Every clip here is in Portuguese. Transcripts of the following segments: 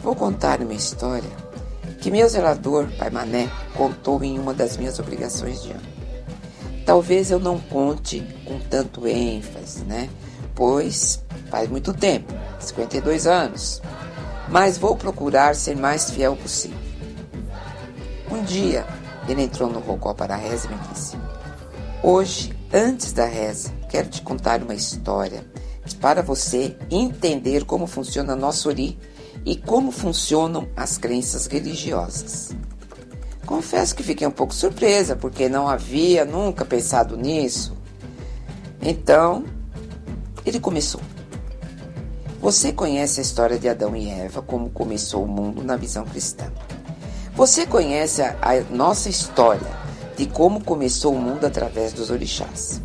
Vou contar uma história que meu zelador, Pai Mané, contou em uma das minhas obrigações de ano. Talvez eu não conte com tanto ênfase, Pois faz muito tempo, 52 anos. Mas vou procurar ser mais fiel possível. Um dia, ele entrou no rocó para a reza e me disse: hoje, antes da reza, quero te contar uma história para você entender como funciona nosso Ori e como funcionam as crenças religiosas. Confesso que fiquei um pouco surpresa, porque não havia nunca pensado nisso. Então, ele começou. Você conhece a história de Adão e Eva, como começou o mundo na visão cristã. Você conhece a nossa história de como começou o mundo através dos orixás.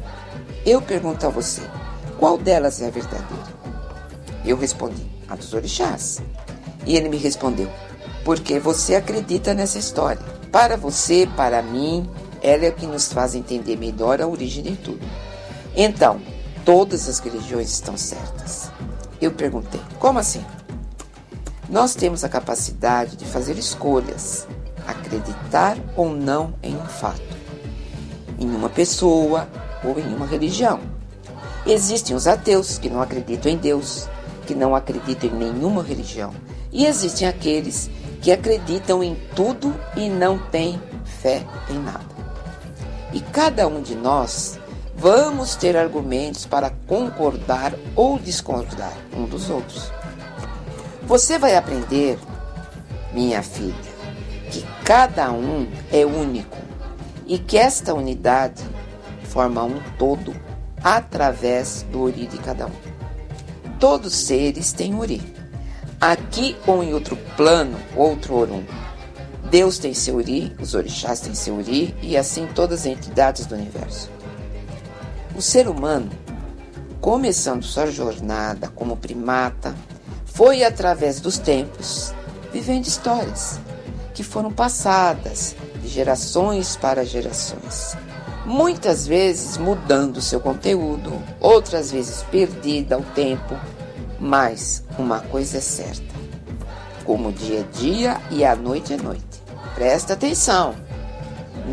Eu pergunto a você, qual delas é a verdadeira? Eu respondi, a dos orixás. E ele me respondeu, porque você acredita nessa história. Para você, para mim, ela é o que nos faz entender melhor a origem de tudo. Então, todas as religiões estão certas. Eu perguntei, como assim? Nós temos a capacidade de fazer escolhas, acreditar ou não em um fato, em uma pessoa ou em uma religião. Existem os ateus que não acreditam em Deus, que não acreditam em nenhuma religião. E existem aqueles que acreditam em tudo e não têm fé em nada. E cada um de nós vamos ter argumentos para concordar ou discordar um dos outros. Você vai aprender, minha filha, que cada um é único e que esta unidade forma um todo através do Ori de cada um. Todos os seres têm Ori. Aqui ou em outro plano, outro Orum. Deus tem seu Ori, os orixás têm seu Ori e assim todas as entidades do universo. O ser humano, começando sua jornada como primata, foi através dos tempos, vivendo histórias que foram passadas de gerações para gerações. Muitas vezes mudando seu conteúdo, outras vezes perdida ao tempo, mas uma coisa é certa, como o dia é dia e a noite é noite. Presta atenção,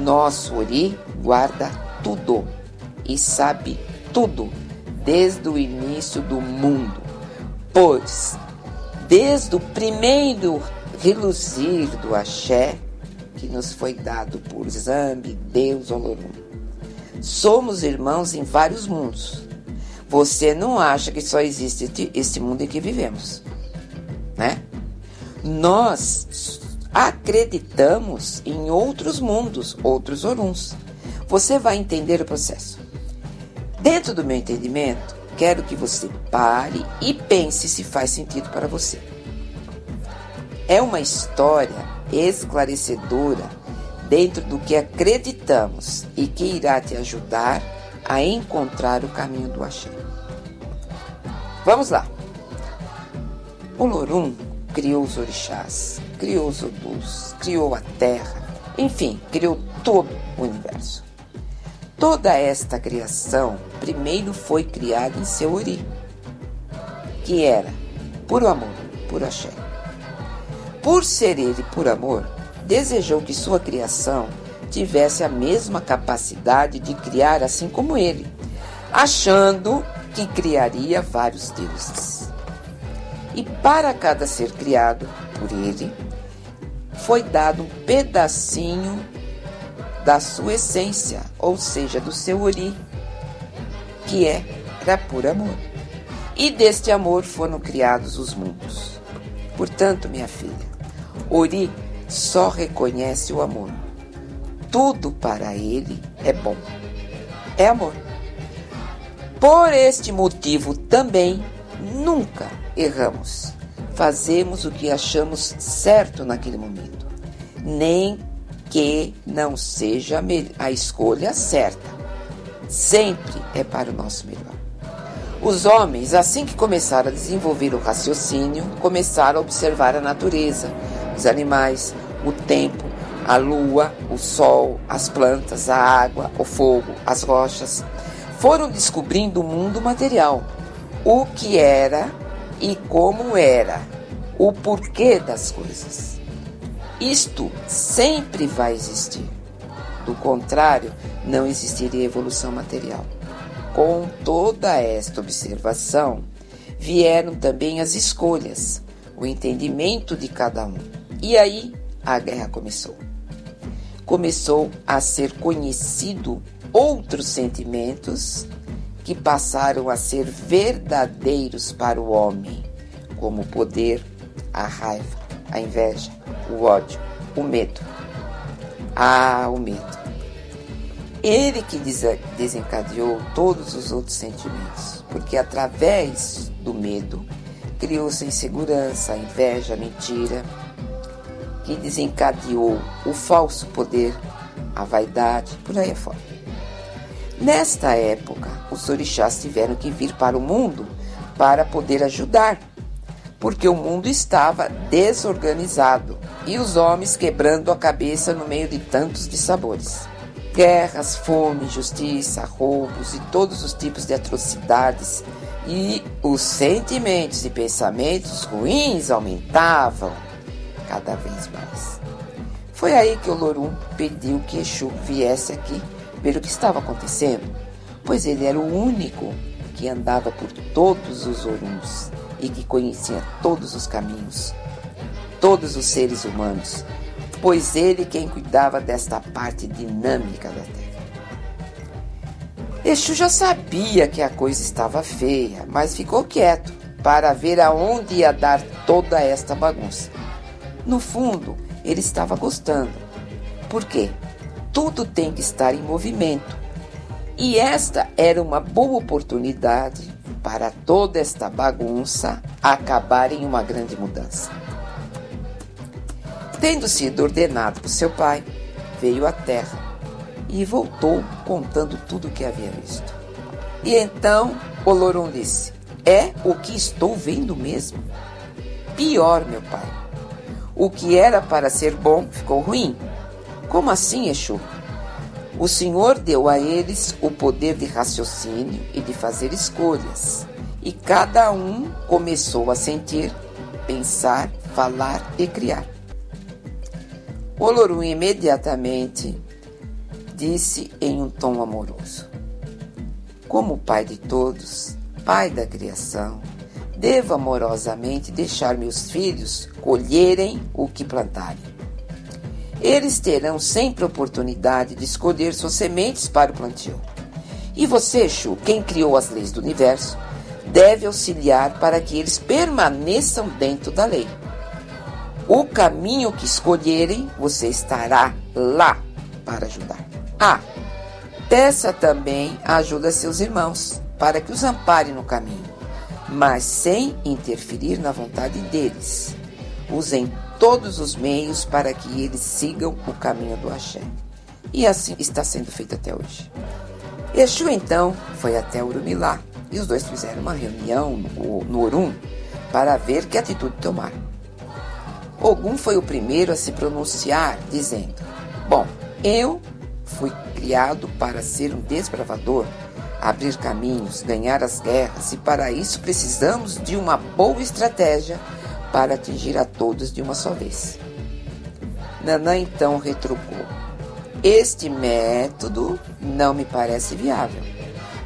nosso Ori guarda tudo e sabe tudo desde o início do mundo, pois desde o primeiro reluzir do axé que nos foi dado por Zambi, Deus Olorum. Somos irmãos em vários mundos. Você não acha que só existe este mundo em que vivemos, Nós acreditamos em outros mundos, outros Oruns. Você vai entender o processo. Dentro do meu entendimento, quero que você pare e pense se faz sentido para você. É uma história esclarecedora dentro do que acreditamos e que irá te ajudar a encontrar o caminho do axé. Vamos lá. O Lorum criou os orixás, criou os odus, criou a terra, enfim, criou todo o universo. Toda esta criação primeiro foi criada em seu Ori, que era puro amor, puro axé. Por ser ele puro amor, desejou que sua criação tivesse a mesma capacidade de criar assim como ele, achando que criaria vários deuses. E para cada ser criado por ele, foi dado um pedacinho da sua essência, ou seja, do seu Ori, que era puro amor. E deste amor foram criados os mundos. Portanto, minha filha, Ori só reconhece o amor. Tudo para ele é bom. É amor. Por este motivo também nunca erramos. Fazemos o que achamos certo naquele momento, nem que não seja a escolha certa. Sempre é para o nosso melhor. Os homens, assim que começaram a desenvolver o raciocínio, começaram a observar a natureza, os animais, o tempo, a lua, o sol, as plantas, a água, o fogo, as rochas. Foram descobrindo o mundo material, o que era e como era, o porquê das coisas. Isto sempre vai existir. Do contrário, não existiria evolução material. Com toda esta observação, vieram também as escolhas, o entendimento de cada um. E aí a guerra começou. Começou a ser conhecido outros sentimentos que passaram a ser verdadeiros para o homem, como o poder, a raiva, a inveja, o ódio, o medo. O medo. Ele que desencadeou todos os outros sentimentos, porque através do medo criou-se a insegurança, a inveja, a mentira, que desencadeou o falso poder, a vaidade, por aí afora. Nesta época, os orixás tiveram que vir para o mundo para poder ajudar, porque o mundo estava desorganizado e os homens quebrando a cabeça no meio de tantos dissabores. Guerras, fome, injustiça, roubos e todos os tipos de atrocidades, e os sentimentos e pensamentos ruins aumentavam cada vez mais. Foi aí que o Olorum pediu que Exu viesse aqui ver o que estava acontecendo, pois ele era o único que andava por todos os Oroms e que conhecia todos os caminhos, todos os seres humanos, pois ele quem cuidava desta parte dinâmica da Terra. Exu já sabia que a coisa estava feia, mas ficou quieto para ver aonde ia dar toda esta bagunça. No fundo, ele estava gostando. Por quê? Tudo tem que estar em movimento. E esta era uma boa oportunidade para toda esta bagunça acabar em uma grande mudança. Tendo sido ordenado por seu pai, veio à terra e voltou contando tudo o que havia visto. E então Olorum disse: é o que estou vendo mesmo? Pior, meu pai. O que era para ser bom ficou ruim. Como assim, Exu? O Senhor deu a eles o poder de raciocínio e de fazer escolhas. E cada um começou a sentir, pensar, falar e criar. Olorum imediatamente disse em um tom amoroso: como pai de todos, pai da criação, devo amorosamente deixar meus filhos colherem o que plantarem. Eles terão sempre oportunidade de escolher suas sementes para o plantio. E você, Exu, quem criou as leis do universo, deve auxiliar para que eles permaneçam dentro da lei. O caminho que escolherem, você estará lá para ajudar. Peça também a ajuda a seus irmãos, para que os amparem no caminho, mas sem interferir na vontade deles. Usem todos os meios para que eles sigam o caminho do axé. E assim está sendo feito até hoje. Exu então foi até Orumilá e os dois fizeram uma reunião no Orum para ver que atitude tomar. Ogum foi o primeiro a se pronunciar, dizendo: bom, eu fui criado para ser um desbravador, abrir caminhos, ganhar as guerras, e para isso precisamos de uma boa estratégia para atingir a todos de uma só vez. Nanã então retrucou: este método não me parece viável,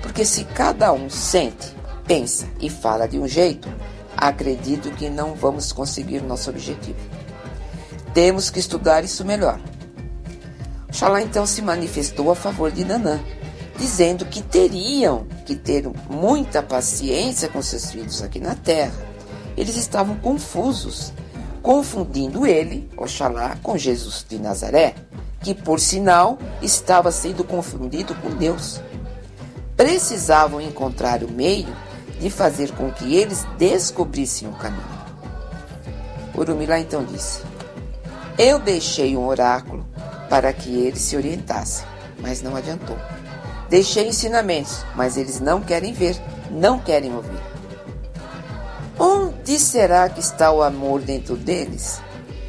porque se cada um sente, pensa e fala de um jeito, acredito que não vamos conseguir nosso objetivo. Temos que estudar isso melhor. Oxalá então se manifestou a favor de Nanã, dizendo que teriam que ter muita paciência com seus filhos aqui na terra. Eles estavam confusos, confundindo ele, Oxalá, com Jesus de Nazaré, que por sinal estava sendo confundido com Deus. Precisavam encontrar o meio de fazer com que eles descobrissem o caminho. Orumilá então disse: eu deixei um oráculo para que eles se orientassem, mas não adiantou. Deixei ensinamentos, mas eles não querem ver, não querem ouvir. Onde será que está o amor dentro deles?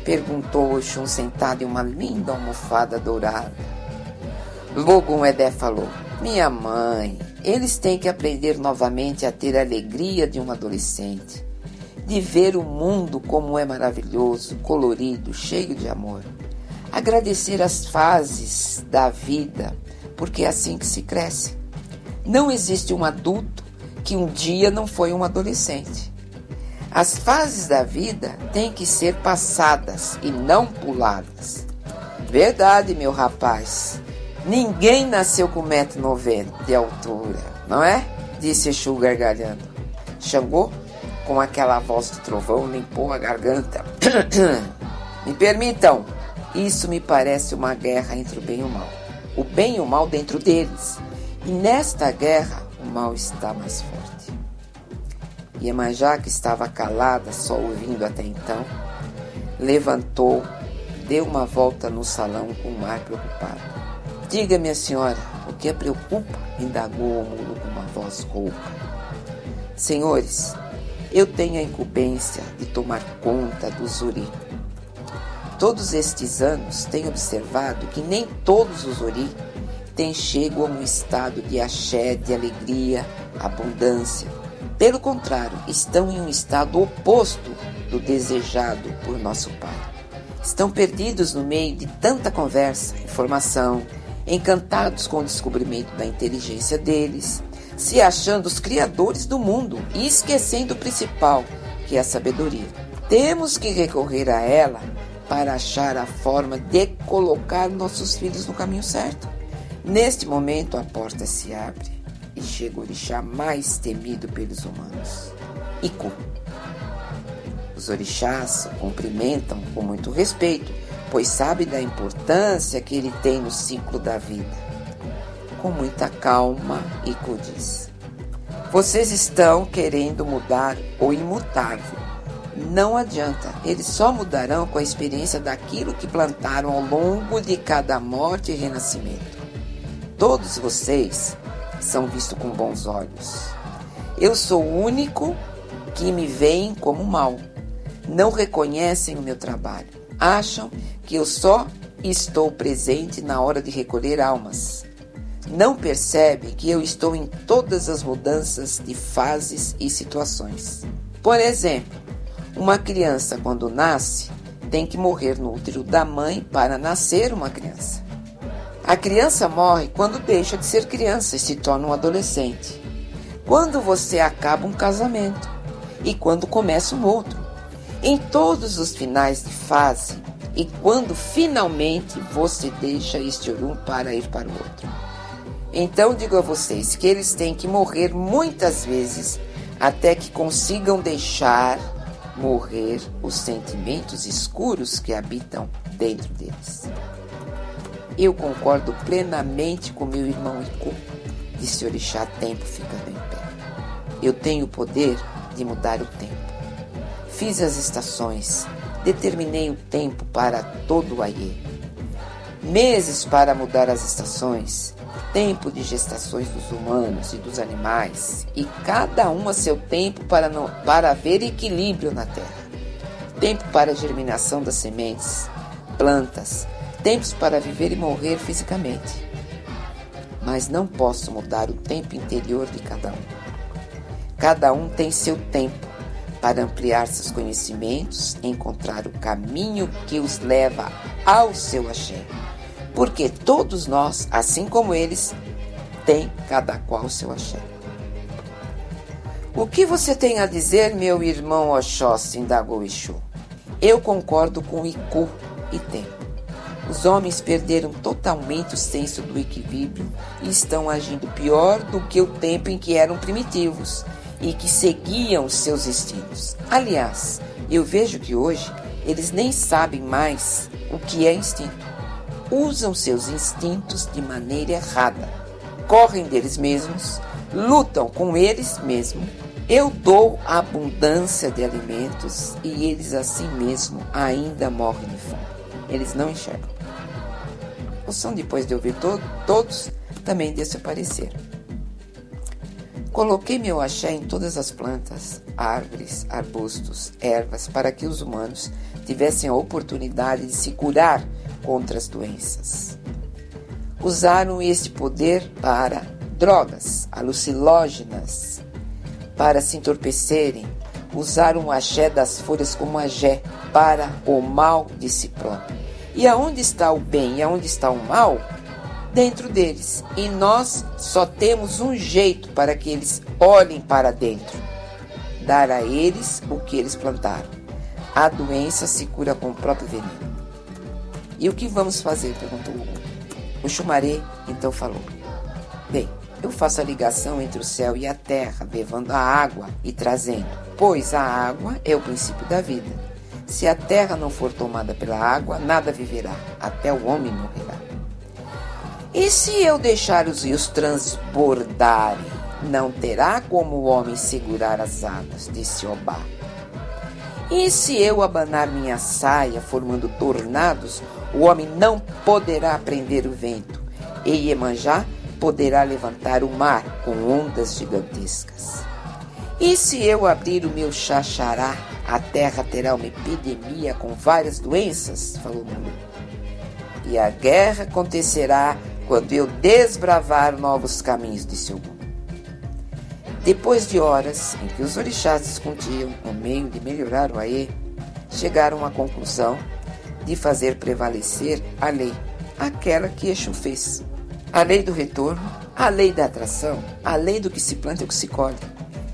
Perguntou Oxum sentado em uma linda almofada dourada. Logo Edé falou: minha mãe, eles têm que aprender novamente a ter a alegria de um adolescente. de ver o mundo como é maravilhoso, colorido, cheio de amor. Agradecer as fases da vida, porque é assim que se cresce. Não existe um adulto que um dia não foi um adolescente. As fases da vida têm que ser passadas e não puladas. Verdade, meu rapaz. Ninguém nasceu com 1,90 m de altura, não é? Disse Exu gargalhando. Xangô, com aquela voz do trovão, limpou a garganta. Me permitam, isso me parece uma guerra entre o bem e o mal. O bem e o mal dentro deles. E nesta guerra, o mal está mais forte. Iemanjá, que estava calada, só ouvindo até então, levantou, deu uma volta no salão com um ar preocupado. Diga, minha senhora, o que a preocupa? Indagou o mulo com uma voz rouca. Senhores, eu tenho a incumbência de tomar conta do Zuri. Todos estes anos tenho observado que nem todos os Zuri têm chego a um estado de axé, de alegria, abundância. Pelo contrário, estão em um estado oposto do desejado por nosso Pai. Estão perdidos no meio de tanta conversa, informação, encantados com o descobrimento da inteligência deles, se achando os criadores do mundo e esquecendo o principal, que é a sabedoria. Temos que recorrer a ela para achar a forma de colocar nossos filhos no caminho certo. Neste momento, a porta se abre e chega o orixá mais temido pelos humanos, Iku. Os orixás o cumprimentam com muito respeito, pois sabe da importância que ele tem no ciclo da vida. Com muita calma, Iku diz: vocês estão querendo mudar o imutável. Não adianta, eles só mudarão com a experiência daquilo que plantaram ao longo de cada morte e renascimento. Todos vocês são vistos com bons olhos. Eu sou o único que me veem como mal. Não reconhecem o meu trabalho. Acham que eu só estou presente na hora de recolher almas. Não percebem que eu estou em todas as mudanças de fases e situações. Por exemplo, uma criança, quando nasce, tem que morrer no útero da mãe para nascer uma criança. A criança morre quando deixa de ser criança e se torna um adolescente. Quando você acaba um casamento e quando começa um outro. Em todos os finais de fase e quando finalmente você deixa este um para ir para o outro. Então digo a vocês que eles têm que morrer muitas vezes até que consigam deixar morrer os sentimentos escuros que habitam dentro deles. Eu concordo plenamente com meu irmão Iku, disse o orixá Tempo ficando em pé. Eu tenho o poder de mudar o tempo. Fiz as estações, determinei o tempo para todo o Aiê. Meses para mudar as estações, tempo de gestações dos humanos e dos animais, e cada um a seu tempo para haver equilíbrio na terra. Tempo para a germinação das sementes, plantas, tempos para viver e morrer fisicamente. Mas não posso mudar o tempo interior de cada um. Cada um tem seu tempo para ampliar seus conhecimentos, encontrar o caminho que os leva ao seu axé. Porque todos nós, assim como eles, tem cada qual o seu axé. O que você tem a dizer, meu irmão Oxóssi? Indagou Exu. Eu concordo com Iku e Tempo. Os homens perderam totalmente o senso do equilíbrio e estão agindo pior do que o tempo em que eram primitivos e que seguiam seus instintos. Aliás, eu vejo que hoje eles nem sabem mais o que é instinto. Usam seus instintos de maneira errada. Correm deles mesmos, lutam com eles mesmos. Eu dou abundância de alimentos e eles assim mesmo ainda morrem de fome. Eles não enxergam. O som, depois de ouvir todos, também desapareceram. Coloquei meu axé em todas as plantas, árvores, arbustos, ervas, para que os humanos tivessem a oportunidade de se curar contra as doenças. Usaram este poder para drogas, alucinógenas, para se entorpecerem, usaram o axé das folhas como agé para o mal de si próprio. E aonde está o bem e aonde está o mal? Dentro deles. E nós só temos um jeito para que eles olhem para dentro: dar a eles o que eles plantaram. A doença se cura com o próprio veneno. E o que vamos fazer? Perguntou o Xumaré. Então falou: bem, eu faço a ligação entre o céu e a terra, levando a água e trazendo, pois a água é o princípio da vida. Se a terra não for tomada pela água, nada viverá, até o homem morrerá. E se eu deixar os rios transbordarem, não terá como o homem segurar as águas, disse Obá. E se eu abanar minha saia, formando tornados, o homem não poderá prender o vento, e Iemanjá poderá levantar o mar com ondas gigantescas. E se eu abrir o meu xaxará, a terra terá uma epidemia com várias doenças, falou Mulu. E a guerra acontecerá quando eu desbravar novos caminhos, disse Ogum. Depois de horas em que os orixás discutiam o meio de melhorar o Aê, chegaram à conclusão de fazer prevalecer a lei, aquela que Exu fez. A lei do retorno, a lei da atração, a lei do que se planta e o que se colhe.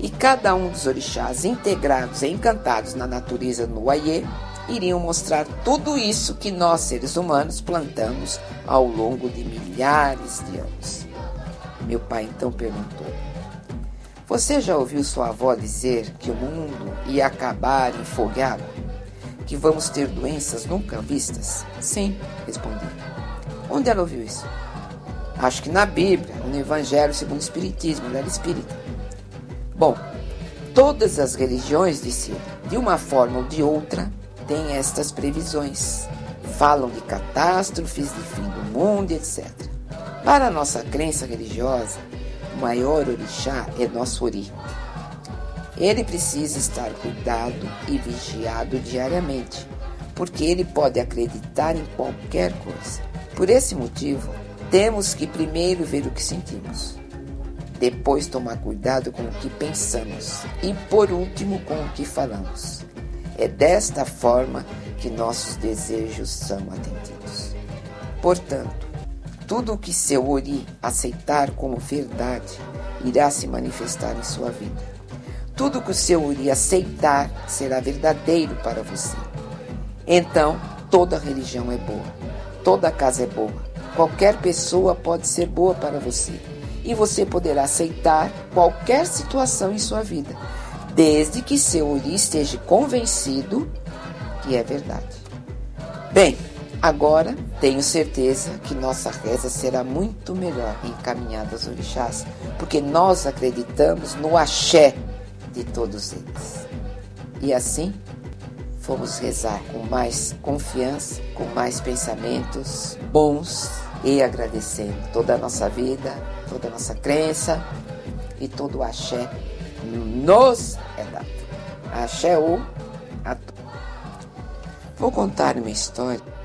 E cada um dos orixás integrados e encantados na natureza no Aê iriam mostrar tudo isso que nós, seres humanos, plantamos ao longo de milhares de anos. Meu pai então perguntou: você já ouviu sua avó dizer que o mundo ia acabar em fogo e água? Que vamos ter doenças nunca vistas? Sim, respondi. Onde ela ouviu isso? Acho que na Bíblia, no Evangelho segundo o Espiritismo, ela era espírita. Bom, todas as religiões, disse ele, de uma forma ou de outra, têm estas previsões. Falam de catástrofes, de fim do mundo, etc. Para a nossa crença religiosa, o maior orixá é nosso Ori. Ele precisa estar cuidado e vigiado diariamente, porque ele pode acreditar em qualquer coisa. Por esse motivo, temos que primeiro ver o que sentimos, depois tomar cuidado com o que pensamos e, por último, com o que falamos. É desta forma que nossos desejos são atendidos. Portanto, tudo o que seu Ori aceitar como verdade irá se manifestar em sua vida. Tudo o que o seu Ori aceitar será verdadeiro para você. Então, toda religião é boa, toda casa é boa, qualquer pessoa pode ser boa para você. E você poderá aceitar qualquer situação em sua vida, desde que seu Ori esteja convencido que é verdade. Bem, agora tenho certeza que nossa reza será muito melhor encaminhada aos orixás, porque nós acreditamos no axé de todos eles. E assim, fomos rezar com mais confiança, com mais pensamentos bons e agradecendo toda a nossa vida, toda a nossa crença e todo o axé nos é dado. Axé o a todos. Vou contar uma história